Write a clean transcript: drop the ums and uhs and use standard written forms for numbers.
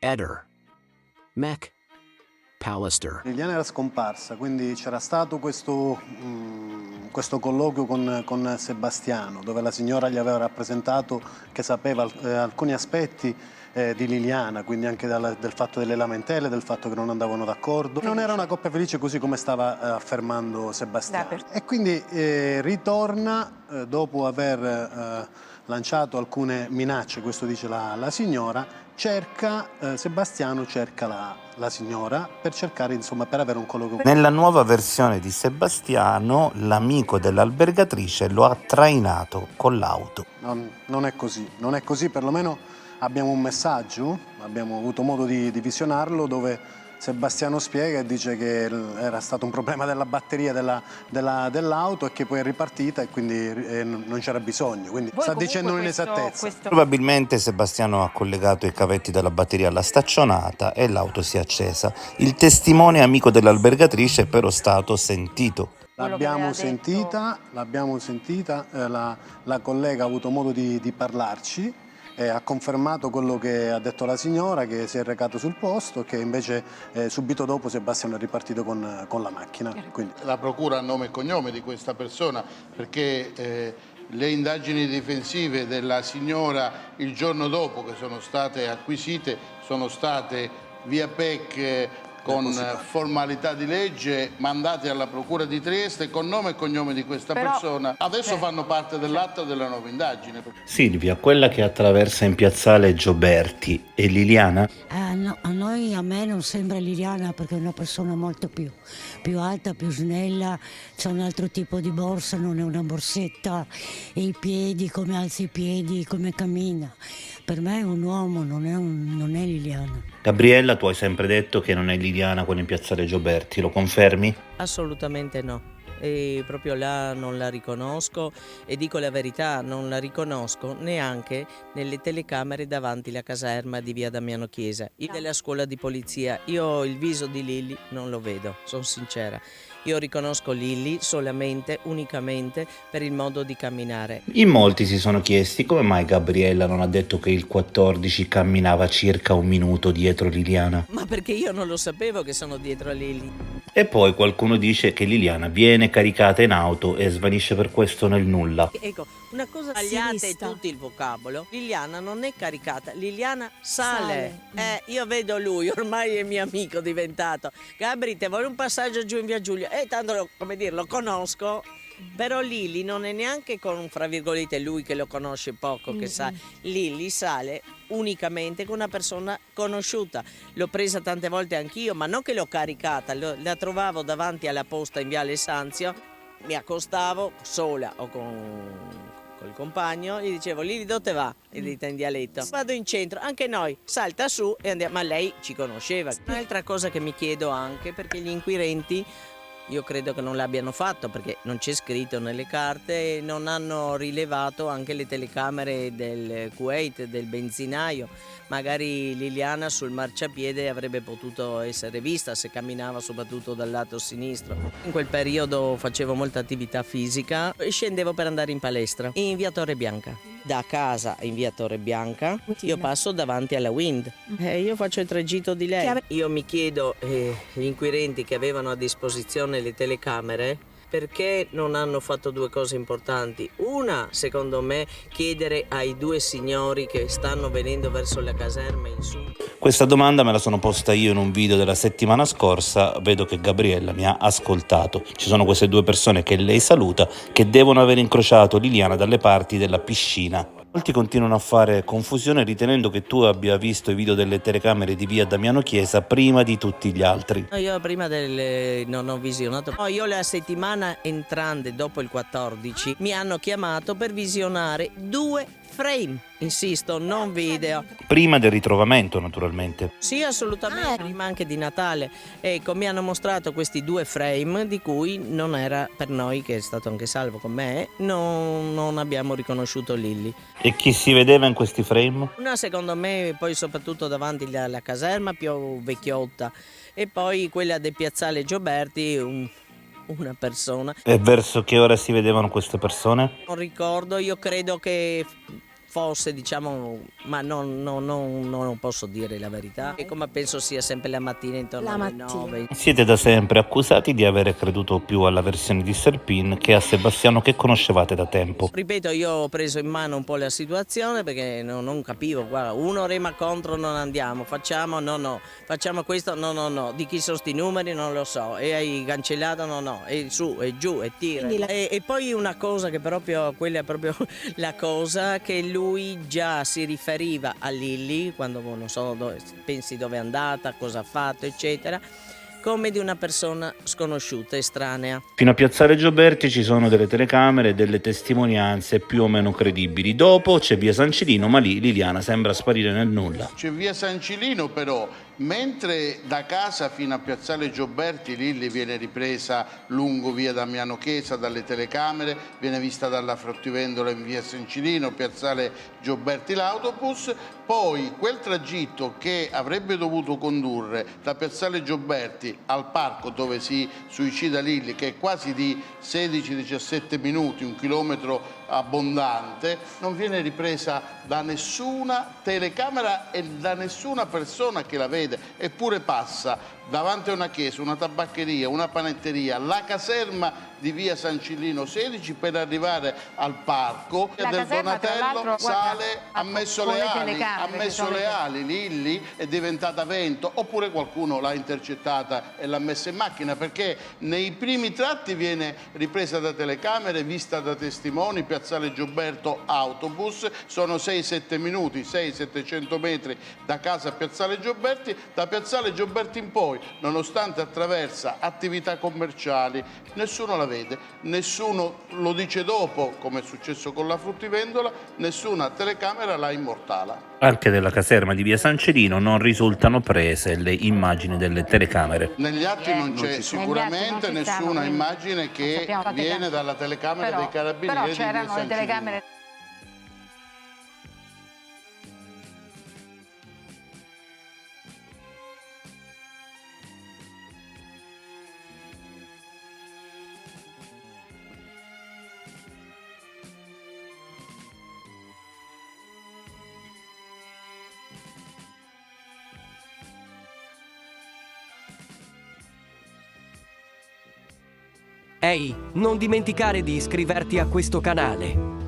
Eder, Mech, Pallister. Liliana era scomparsa, quindi c'era stato questo colloquio con Sebastiano, dove la signora gli aveva rappresentato che sapeva alcuni aspetti di Liliana, quindi anche del fatto delle lamentele, del fatto che non andavano d'accordo. Non era una coppia felice così come stava affermando Sebastiano. E quindi ritorna dopo aver lanciato alcune minacce, questo dice la signora, Sebastiano cerca la signora per cercare, insomma, per avere un colloquio. Nella nuova versione di Sebastiano, l'amico dell'albergatrice lo ha trainato con l'auto. Non è così, perlomeno abbiamo un messaggio, abbiamo avuto modo di visionarlo, dove Sebastiano spiega e dice che era stato un problema della batteria dell'auto e che poi è ripartita e quindi non c'era bisogno, quindi sta dicendo un'inesattezza. Probabilmente Sebastiano ha collegato i cavetti della batteria alla staccionata e l'auto si è accesa. Il testimone amico dell'albergatrice è però stato sentito. L'abbiamo sentita, la collega ha avuto modo di parlarci. Ha confermato quello che ha detto la signora, che si è recato sul posto e che invece subito dopo Sebastiano è ripartito con la macchina. Quindi. La procura ha nome e cognome di questa persona, perché le indagini difensive della signora il giorno dopo che sono state acquisite sono state via PEC con formalità di legge mandate alla procura di Trieste con nome e cognome di questa persona. Adesso fanno parte dell'atto della nuova indagine. Silvia, quella che attraversa in piazzale Gioberti, è Liliana? No, a me non sembra Liliana, perché è una persona molto più alta, più snella, c'è un altro tipo di borsa, non è una borsetta, e i piedi, come alza i piedi, come cammina. Per me è un uomo, non è Liliana. Gabriella, tu hai sempre detto che non è Liliana quella in piazzale Gioberti, lo confermi? Assolutamente no. E proprio là non la riconosco e dico la verità, non la riconosco neanche nelle telecamere davanti alla caserma di via Damiano Chiesa. Della scuola di polizia, io il viso di Lilli non lo vedo, sono sincera. Io riconosco Lilli unicamente per il modo di camminare. In molti si sono chiesti come mai Gabriella non ha detto che il 14 camminava circa un minuto dietro Liliana. Ma perché io non lo sapevo che sono dietro a Lilli. E poi qualcuno dice che Liliana viene caricata in auto e svanisce per questo nel nulla. Ecco, una cosa sbagliata è tutto il vocabolo. Liliana non è caricata, Liliana sale. Io vedo lui, ormai è mio amico diventato. Gabri, te vuole un passaggio giù in via Giulia? Tanto lo conosco. Però Lilli non è neanche con, fra virgolette, lui che lo conosce poco, che sa. Lilli sale unicamente con una persona conosciuta. L'ho presa tante volte anch'io, ma non che l'ho caricata, la trovavo davanti alla posta in viale Sanzio, mi accostavo sola o col compagno, gli dicevo: Lilli, dove va? E dite in dialetto: vado in centro, anche noi, salta su e andiamo. Ma lei ci conosceva. Un'altra cosa che mi chiedo anche, perché gli inquirenti io credo che non l'abbiano fatto, perché non c'è scritto nelle carte, e non hanno rilevato anche le telecamere del Kuwait, del benzinaio. Magari Liliana sul marciapiede avrebbe potuto essere vista se camminava soprattutto dal lato sinistro. In quel periodo facevo molta attività fisica e scendevo per andare in palestra in via Torre Bianca. Da casa in via Torre Bianca io passo davanti alla Wind e io faccio il tragitto di lei. Io mi chiedo, gli inquirenti che avevano a disposizione le telecamere, perché non hanno fatto due cose importanti. Una, secondo me, chiedere ai due signori che stanno venendo verso la caserma in su. Questa domanda me la sono posta io in un video della settimana scorsa, vedo che Gabriella mi ha ascoltato. Ci sono queste due persone che lei saluta, che devono aver incrociato Liliana dalle parti della piscina. Molti continuano a fare confusione ritenendo che tu abbia visto i video delle telecamere di via Damiano Chiesa prima di tutti gli altri. Io prima non ho visionato. Io la settimana entrante dopo il 14 mi hanno chiamato per visionare 2 frame, insisto, non video. Prima del ritrovamento, naturalmente. Sì, assolutamente, prima anche di Natale. Ecco, mi hanno mostrato questi 2 frame di cui non era, per noi, che è stato anche Salvo con me, non abbiamo riconosciuto Lilli. E chi si vedeva in questi frame? Una, secondo me, poi soprattutto davanti alla caserma, più vecchiotta, e poi quella del piazzale Gioberti, una persona. E verso che ora si vedevano queste persone? Non ricordo, io credo che fosse, diciamo, ma non posso dire la verità. E come penso sia sempre la mattina intorno alle 9. Siete da sempre accusati di avere creduto più alla versione di Serpin che a Sebastiano, che conoscevate da tempo. Ripeto, io ho preso in mano un po' la situazione perché non capivo, guarda, uno rema contro, non andiamo, facciamo, no, facciamo questo, no, di chi sono sti numeri non lo so, e hai cancellato, no, e su, e giù, e tira. E poi una cosa che proprio, quella è proprio la cosa, che lui già si riferiva a Lilli, quando non so, pensi dove è andata, cosa ha fatto, eccetera, come di una persona sconosciuta, estranea. Fino a Piazzale Gioberti ci sono delle telecamere e delle testimonianze più o meno credibili. Dopo c'è via San Cilino, ma lì Liliana sembra sparire nel nulla. C'è via San Cilino però, mentre da casa fino a Piazzale Gioberti Lilli viene ripresa lungo via Damiano Chiesa dalle telecamere, viene vista dalla fruttivendola in via San Cilino, Piazzale Gioberti l'autobus, poi quel tragitto che avrebbe dovuto condurre da Piazzale Gioberti al parco dove si suicida Lilli, che è quasi di 16-17 minuti, un chilometro abbondante, non viene ripresa da nessuna telecamera e da nessuna persona che la vede, eppure passa davanti a una chiesa, una tabaccheria, una panetteria, la caserma di via San Cilino 16 per arrivare al parco. La del caserma, Donatello sale, ha messo con le le ali, telecamere, ha messo le ali, Lilli è diventata vento, oppure qualcuno l'ha intercettata e l'ha messa in macchina, perché nei primi tratti viene ripresa da telecamere, vista da testimoni. Piazzale Gioberto autobus, sono 6-7 minuti, 600-700 metri da casa a Piazzale Gioberti. Da Piazzale Gioberti in poi, nonostante attraversa attività commerciali, nessuno la vede, nessuno lo dice dopo, come è successo con la fruttivendola, nessuna telecamera la immortala. Anche della caserma di via San Celino non risultano prese le immagini delle telecamere. Negli atti non c'è sicuramente Negli atti non ci stanno, nessuna quindi immagine che viene dalla telecamera dei carabinieri però di via c'erano San le Cilino. telecamere. Ehi, non dimenticare di iscriverti a questo canale.